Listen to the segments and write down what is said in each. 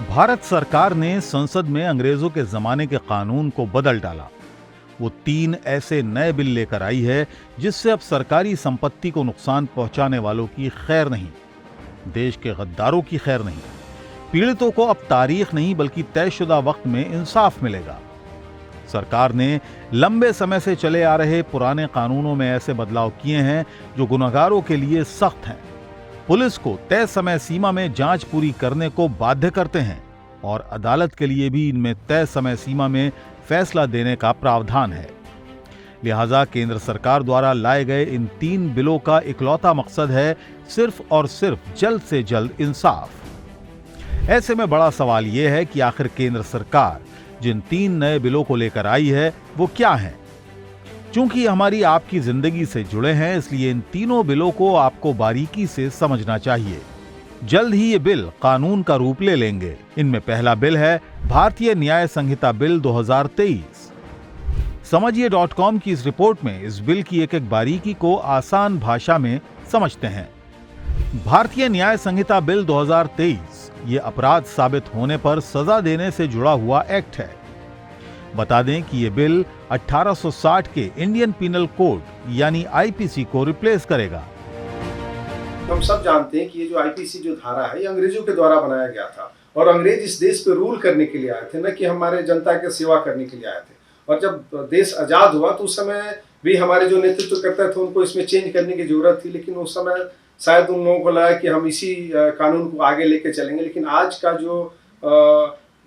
भारत सरकार ने संसद में अंग्रेजों के जमाने के कानून को बदल डाला। वो 3 ऐसे नए बिल लेकर आई है जिससे अब सरकारी संपत्ति को नुकसान पहुंचाने वालों की खैर नहीं, देश के गद्दारों की खैर नहीं। पीड़ितों को अब तारीख नहीं बल्कि तयशुदा वक्त में इंसाफ मिलेगा। सरकार ने लंबे समय से चले आ रहे पुराने कानूनों में ऐसे बदलाव किए हैं जो गुनहगारों के लिए सख्त हैं, पुलिस को तय समय सीमा में जांच पूरी करने को बाध्य करते हैं और अदालत के लिए भी इनमें तय समय सीमा में फैसला देने का प्रावधान है। लिहाजा केंद्र सरकार द्वारा लाए गए इन 3 बिलों का इकलौता मकसद है सिर्फ और सिर्फ जल्द से जल्द इंसाफ। ऐसे में बड़ा सवाल यह है कि आखिर केंद्र सरकार जिन 3 नए बिलों को लेकर आई है वो क्या हैं? चूंकि हमारी आपकी जिंदगी से जुड़े हैं, इसलिए इन तीनों बिलों को आपको बारीकी से समझना चाहिए। जल्द ही ये बिल कानून का रूप ले लेंगे। इनमें पहला बिल है भारतीय न्याय संहिता बिल 2023। समझिए.com की इस रिपोर्ट में इस बिल की एक एक बारीकी को आसान भाषा में समझते हैं। भारतीय न्याय संहिता बिल 2023 ये अपराध साबित होने पर सजा देने से जुड़ा हुआ एक्ट है। बता दें कि ये बिल 1860 के इंडियन पीनल कोड यानी आईपीसी को रिप्लेस करेगा। हम सब जानते हैं कि ये जो आईपीसी जो धारा है ये अंग्रेजों के द्वारा बनाया गया था और अंग्रेज इस देश पे रूल करने के लिए आए थे, न कि हमारे जनता की सेवा करने के लिए आए थे। और जब देश आजाद हुआ तो उस समय भी हमारे जो नेतृत्व करते थे उनको इसमें चेंज करने की जरूरत थी, लेकिन उस समय शायद उन लोगों को लगा कि हम इसी कानून को आगे लेके चलेंगे। लेकिन आज का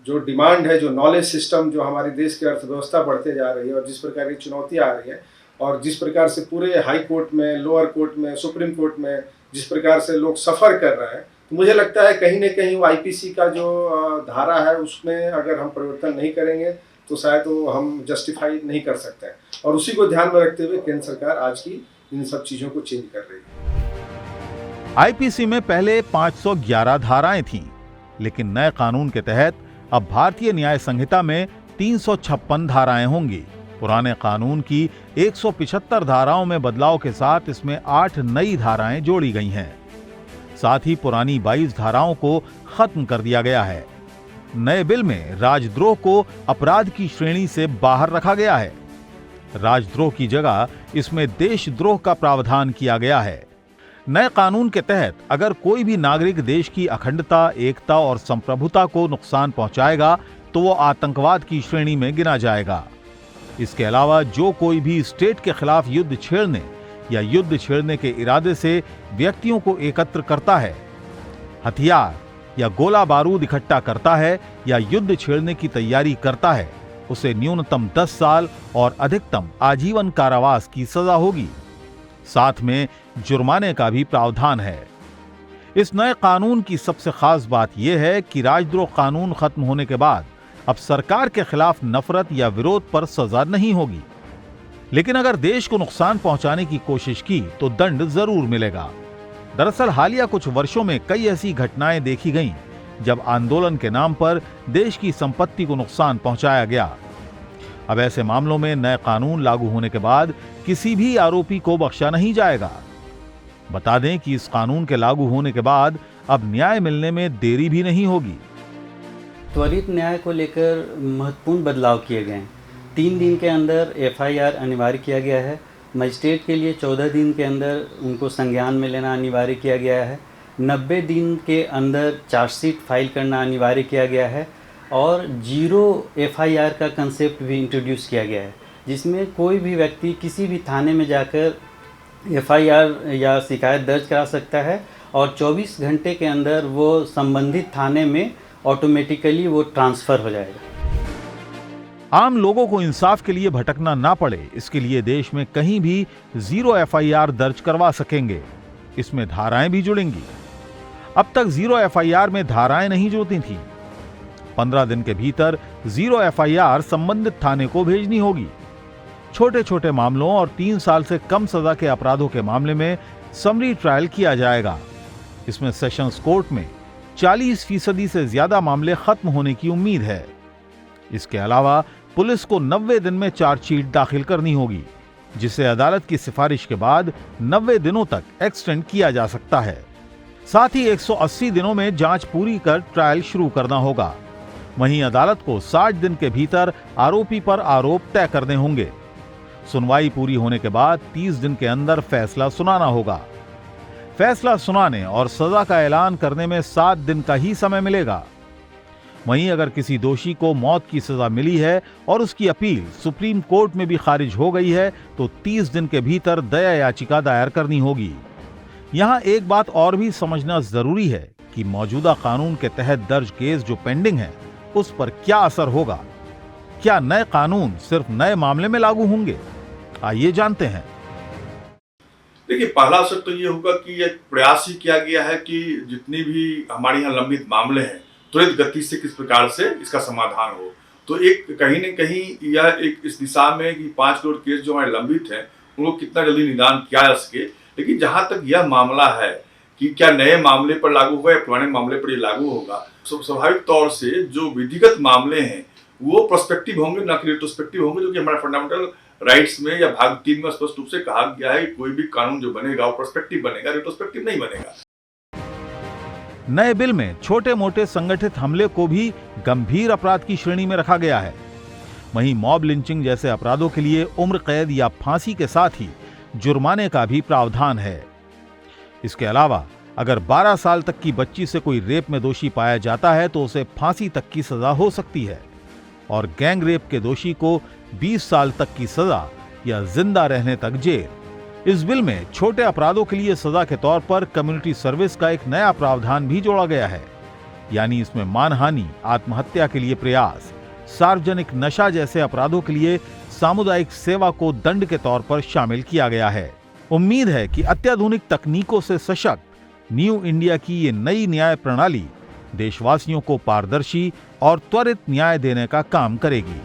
जो डिमांड है, जो नॉलेज सिस्टम, जो हमारे देश की अर्थव्यवस्था बढ़ते जा रही है और जिस प्रकार की चुनौतियाँ आ रही है और जिस प्रकार से पूरे हाई कोर्ट में, लोअर कोर्ट में, सुप्रीम कोर्ट में जिस प्रकार से लोग सफ़र कर रहे हैं, तो मुझे लगता है कहीं न कहीं वो आईपीसी का जो धारा है उसमें अगर हम परिवर्तन नहीं करेंगे तो शायद वो हम जस्टिफाई नहीं कर सकते हैं। और उसी को ध्यान में रखते हुए केंद्र सरकार आज की इन सब चीज़ों को चेंज कर रही है। आईपीसी में पहले 511 धाराएं थीं, लेकिन नए कानून के तहत अब भारतीय न्याय संहिता में 356 धाराएं होंगी। पुराने कानून की 175 धाराओं में बदलाव के साथ इसमें 8 नई धाराएं जोड़ी गई हैं। साथ ही पुरानी 22 धाराओं को खत्म कर दिया गया है। नए बिल में राजद्रोह को अपराध की श्रेणी से बाहर रखा गया है। राजद्रोह की जगह इसमें देशद्रोह का प्रावधान किया गया है। नए कानून के तहत अगर कोई भी नागरिक देश की अखंडता, एकता और संप्रभुता को नुकसान पहुंचाएगा तो वो आतंकवाद की श्रेणी में गिना जाएगा। इसके अलावा जो कोई भी स्टेट के खिलाफ युद्ध छेड़ने या युद्ध छेड़ने के इरादे से व्यक्तियों को एकत्र करता है, हथियार या गोला बारूद इकट्ठा करता है या युद्ध छेड़ने की तैयारी करता है, उसे न्यूनतम 10 साल और अधिकतम आजीवन कारावास की सजा होगी। साथ में जुर्माने का भी प्रावधान है। इस नए कानून की सबसे खास बात यह है कि राजद्रोह कानून खत्म होने के बाद अब सरकार के खिलाफ नफरत या विरोध पर सजा नहीं होगी, लेकिन अगर देश को नुकसान पहुंचाने की कोशिश की तो दंड जरूर मिलेगा। दरअसल हालिया कुछ वर्षों में कई ऐसी घटनाएं देखी गईं जब आंदोलन के नाम पर देश की संपत्ति को नुकसान पहुंचाया गया। अब ऐसे मामलों में नए कानून लागू होने के बाद किसी भी आरोपी को बख्शा नहीं जाएगा। बता दें कि इस कानून के लागू होने के बाद अब न्याय मिलने में देरी भी नहीं होगी। त्वरित न्याय को लेकर महत्वपूर्ण बदलाव किए गए हैं। 3 दिन के अंदर एफआईआर अनिवार्य किया गया है। मजिस्ट्रेट के लिए 14 दिन के अंदर उनको संज्ञान में लेना अनिवार्य किया गया है। 90 दिन के अंदर चार्जशीट फाइल करना अनिवार्य किया गया है और 0 एफआईआर का कंसेप्ट भी इंट्रोड्यूस किया गया है, जिसमें कोई भी व्यक्ति किसी भी थाने में जाकर एफआईआर या शिकायत दर्ज करा सकता है और 24 घंटे के अंदर वो संबंधित थाने में ऑटोमेटिकली वो ट्रांसफ़र हो जाएगा। आम लोगों को इंसाफ के लिए भटकना ना पड़े, इसके लिए देश में कहीं भी 0 एफआईआर दर्ज करवा सकेंगे। इसमें धाराएं भी जुड़ेंगी। अब तक 0 एफआईआर में धाराएं नहीं जुड़ती थीं। 15 दिन के भीतर 0 एफआईआर संबंधित थाने को भेजनी होगी। छोटे छोटे मामलों और 3 साल से कम सजा के अपराधों के मामले में समरी ट्रायल किया जाएगा। इसमें सेशंस कोर्ट में 40% से ज्यादा मामले खत्म होने की उम्मीद है। इसके अलावा पुलिस को 90 दिन में चार्जशीट दाखिल करनी होगी, जिसे अदालत की सिफारिश के बाद 90 दिनों तक एक्सटेंड किया जा सकता है। साथ ही 180 दिनों में जांच पूरी कर ट्रायल शुरू करना होगा। वहीं अदालत को 60 दिन के भीतर आरोपी पर आरोप तय करने होंगे। सुनवाई पूरी होने के बाद 30 दिन के अंदर फैसला सुनाना होगा। फैसला सुनाने और सजा का ऐलान करने में 7 दिन का ही समय मिलेगा। वहीं अगर किसी दोषी को मौत की सजा मिली है और उसकी अपील सुप्रीम कोर्ट में भी खारिज हो गई है तो 30 दिन के भीतर दया याचिका दायर करनी होगी। यहां एक बात और भी समझना जरूरी है कि मौजूदा कानून के तहत दर्ज केस जो पेंडिंग है उस पर क्या असर होगा। क्या नए कानून सिर्फ नए मामले में लागू होंगे? आइए जानते हैं। देखिए, पहला असर तो ये होगा कि एक प्रयास ही किया गया है कि जितनी भी हमारे यहाँ लंबित मामले हैं त्वरित गति से किस प्रकार से इसका समाधान हो। तो एक कहीं न कहीं यह एक इस दिशा में कि 5 करोड़ केस जो हमारे लंबित हैं उनको कितना जल्दी निदान किया जा सके। लेकिन जहां तक यह मामला है कि क्या नए मामले पर लागू होगा या पुराने मामले पर ये लागू होगा, स्वाभाविक तौर से जो विधिगत मामले हैं वो प्रोस्पेक्टिव होंगे, न कि रेट्रोस्पेक्टिव होंगे, जो कि हमारे फंडामेंटल राइट्स में या भाग 3 में स्पष्ट रूप से कहा गया है कि कोई भी कानून जो बनेगा वो प्रोस्पेक्टिव बनेगा, रेट्रोस्पेक्टिव नहीं बनेगा। नए बिल में छोटे मोटे संगठित हमले को भी गंभीर अपराध की श्रेणी में रखा गया है। वहीं मॉब लिंचिंग जैसे अपराधों के लिए उम्र कैद या फांसी के साथ ही जुर्माने का भी प्रावधान है। इसके अलावा अगर 12 साल तक की बच्ची से कोई रेप में दोषी पाया जाता है तो उसे फांसी तक की सजा हो सकती है और गैंग रेप के दोषी को 20 साल तक की सजा या जिंदा रहने तक जेल। इस बिल में छोटे अपराधों के लिए सजा के तौर पर कम्युनिटी सर्विस का एक नया प्रावधान भी जोड़ा गया है। यानी इसमें मानहानि, आत्महत्या के लिए प्रयास, सार्वजनिक नशा जैसे अपराधों के लिए सामुदायिक सेवा को दंड के तौर पर शामिल किया गया है। उम्मीद है कि अत्याधुनिक तकनीकों से सशक्त न्यू इंडिया की ये नई न्याय प्रणाली देशवासियों को पारदर्शी और त्वरित न्याय देने का काम करेगी।